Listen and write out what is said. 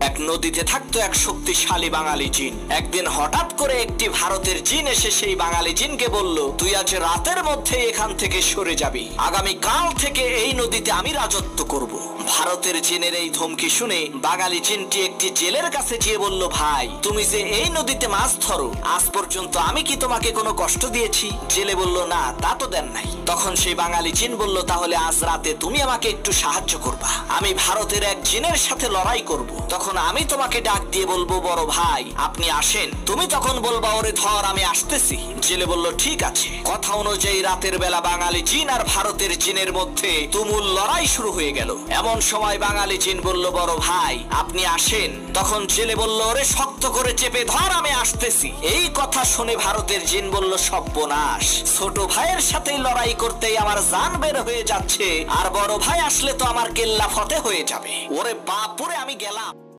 এক নদীতে থাকতো এক শক্তিশালী বাঙালি জিন। একদিন হঠাৎ করে একটি ভারতের জিন এসে সেই বাঙালি জিনকে বলল, তুই আজ রাতের মধ্যে এখান থেকে সরে যাবি, আগামী কাল থেকে এই নদীতে আমি রাজত্ব করব। ভারতের জিনের এই ধমকি শুনে বাঙালি জিনটি একটি জেলের কাছে গিয়ে বলল, ভাই তুমি যে এই নদীতে মাছ ধরো, আজ পর্যন্ত আমি কি তোমাকে কোনো কষ্ট দিয়েছি? জেলে বলল, না তা তো দেন নাই। তখন সেই বাঙালি জিন বলল, তাহলে আজ রাতে তুমি আমাকে একটু সাহায্য করবা, আমি ভারতের এক জিনের সাথে লড়াই করব। তখন আমি তোমাকে ডাক দিয়ে বলবো, বড় ভাই আপনি আসেন। তুমি তখন বলবা, ওরে ধর আমি আসতেছি। জেলে বলল, ঠিক আছে। কথা অনুযায়ী রাতের বেলা বাঙালি জিন আর ভারতের জিনের মধ্যে তুমুল লড়াই শুরু হয়ে গেল। এমন সময় বাঙালি জিন বলল, বড় ভাই আপনি আসেন। তখন জেলে বলল, ওরে শক্ত করে চেপে ধর আমি আসতেছি। এই কথা শুনে ভারতের জিন বলল, সর্বনাশ, ছোট ভাইয়ের সাথে লড়াই করতেই আমার জান বের হয়ে যাচ্ছে, আর বড় ভাই আসলে তো আমার কেল্লা ফতে হয়ে যাবে। ওরে বাপুরে, আমি গেলাম।